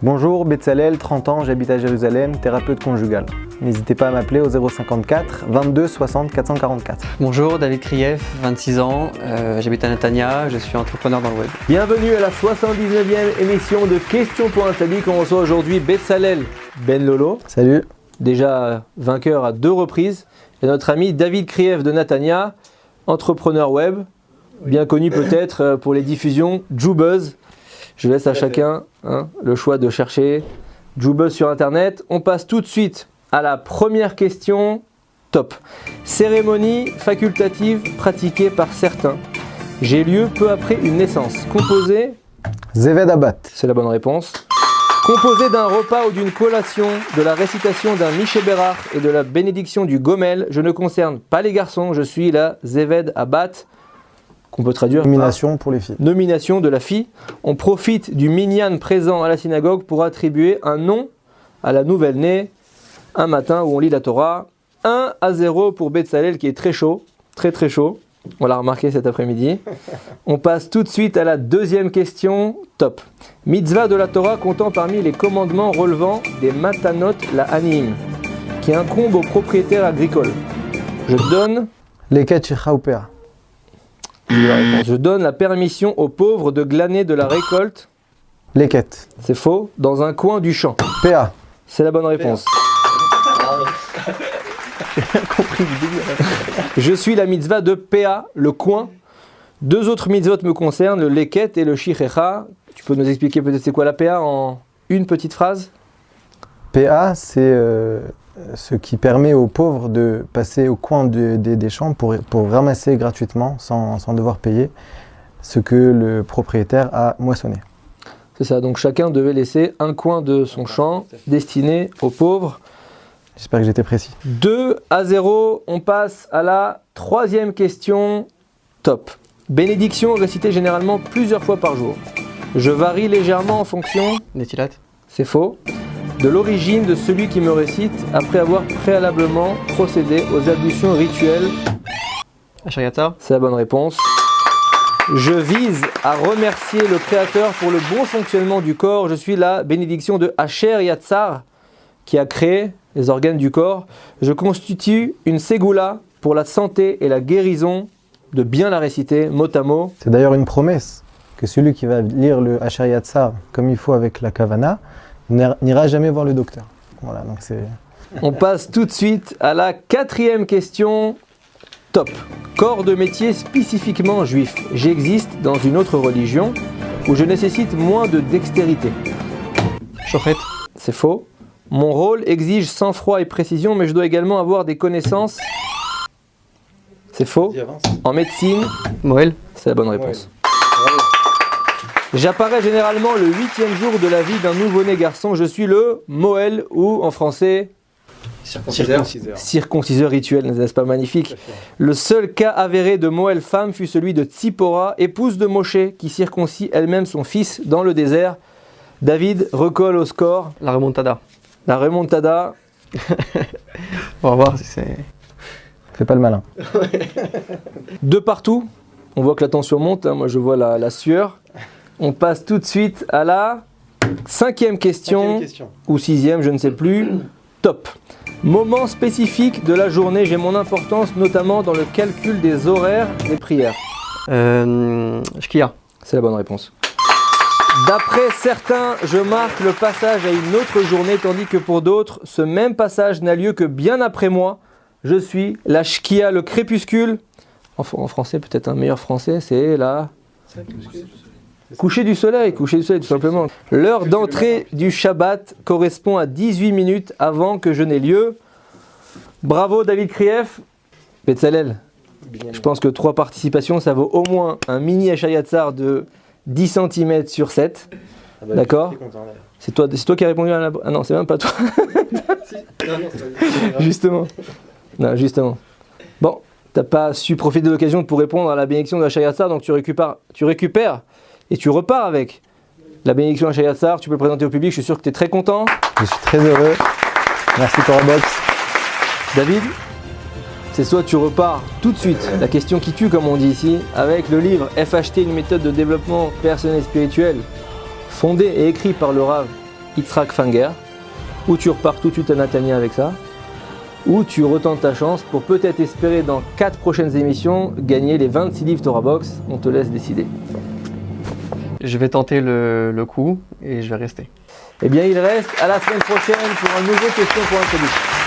Bonjour, Betzalel, 30 ans, j'habite à Jérusalem, thérapeute conjugal. N'hésitez pas à m'appeler au 054 22 60 444. Bonjour, David Krief, 26 ans, j'habite à Netanya, je suis entrepreneur dans le web. Bienvenue à la 79e émission de Questions pour un Tzaddik. On reçoit aujourd'hui Betzalel Ben Lolo. Salut. Déjà vainqueur à 2 reprises. Et notre ami David Krief de Netanya, entrepreneur web, bien connu peut-être pour les diffusions JouBuzz. Je laisse à chacun le choix de chercher JouBuzz sur internet. On passe tout de suite à la première question. Top. Cérémonie facultative pratiquée par certains. J'ai lieu peu après une naissance. Composée. Zeved Abat. C'est la bonne réponse. Composée d'un repas ou d'une collation, de la récitation d'un Michéberach et de la bénédiction du Gomel. Je ne concerne pas les garçons, je suis la Zeved Abat. Qu'on peut traduire Nomination pour les filles. Nomination de la fille. On profite du minyan présent à la synagogue pour attribuer un nom à la nouvelle-née. Un matin où on lit la Torah. 1-0 pour Betzalel qui est très chaud. Très très chaud. On l'a remarqué cet après-midi. On passe tout de suite à la deuxième question. Top. Mitzvah de la Torah comptant parmi les commandements relevant des matanot la anim, qui incombe aux propriétaires agricoles. Je donne... Leket Shecha Upea. Je donne la permission aux pauvres de glaner de la récolte. Leket. C'est faux. Dans un coin du champ. PA. C'est la bonne réponse. J'ai rien compris du début. Je suis la mitzvah de PA, le coin. 2 autres mitzvot me concernent, le leket et le shichecha. Tu peux nous expliquer peut-être c'est quoi la PA en une petite phrase? PA, c'est ce qui permet aux pauvres de passer au coin des champs pour ramasser gratuitement, sans devoir payer, ce que le propriétaire a moissonné. C'est ça, donc chacun devait laisser un coin de son champ destiné aux pauvres. J'espère que j'étais précis. 2-0, on passe à la troisième question. Top. Bénédiction récitée généralement plusieurs fois par jour. Je varie légèrement en fonction... Netilat. C'est faux. De l'origine de celui qui me récite après avoir préalablement procédé aux ablutions rituelles. Ashariatar. C'est la bonne réponse. Je vise à remercier le Créateur pour le bon fonctionnement du corps. Je suis la bénédiction de Asher Yatzar qui a créé les organes du corps. Je constitue une ségoula pour la santé et la guérison de bien la réciter mot à mot. C'est d'ailleurs une promesse que celui qui va lire le Asher Yatzar comme il faut avec la Kavana n'ira jamais voir le docteur. Voilà, donc c'est... On passe tout de suite à la 4e question. Top. Corps de métier spécifiquement juif. J'existe dans une autre religion où je nécessite moins de dextérité. Shochet. C'est faux. Mon rôle exige sang-froid et précision, mais je dois également avoir des connaissances. C'est faux. En médecine. Moël. C'est la bonne réponse. J'apparais généralement le 8e jour de la vie d'un nouveau-né garçon. Je suis le Moël ou en français circonciseur rituel, n'est-ce pas magnifique? Le seul cas avéré de Moël femme fut celui de Tzipora, épouse de Moshe, qui circoncit elle-même son fils dans le désert. David recolle au score. La remontada. La remontada. On va voir si c'est... Fais pas le malin. De partout. On voit que la tension monte. Moi, je vois la sueur. On passe tout de suite à la 5e question. Ou 6e, je ne sais plus. Top. Moment spécifique de la journée. J'ai mon importance, notamment dans le calcul des horaires des prières. Shkia. C'est la bonne réponse. D'après certains, je marque le passage à une autre journée, tandis que pour d'autres, ce même passage n'a lieu que bien après moi. Je suis la Shkia, le crépuscule. En français, peut-être un meilleur français, c'est la... Coucher du soleil tout simplement. L'heure d'entrée du Shabbat correspond à 18 minutes avant que je n'ai lieu. Bravo David Krief. Betzalel, je pense que 3 participations, ça vaut au moins un mini Asher Yatzar de 10 cm sur 7. D'accord? C'est toi qui as répondu à la... Ah non, c'est même pas toi. Justement. Non, justement. Bon, t'as pas su profiter de l'occasion pour répondre à la bénédiction de Asher Yatzar, donc tu récupères et tu repars avec la bénédiction de Asher Yatzar. Tu peux le présenter au public, je suis sûr que tu es très content. Je suis très heureux. Merci Torabox. David, c'est soit tu repars tout de suite, la question qui tue comme on dit ici, avec le livre FHT, une méthode de développement personnel et spirituel, fondé et écrit par le Rav Yitzhak Fanger, ou tu repars tout de suite à Natania avec ça, ou tu retentes ta chance pour peut-être espérer dans 4 prochaines émissions gagner les 26 livres Torah Box. On te laisse décider. Je vais tenter le coup et je vais rester. Eh bien, il reste à la semaine prochaine pour un nouveau question pour un crédit.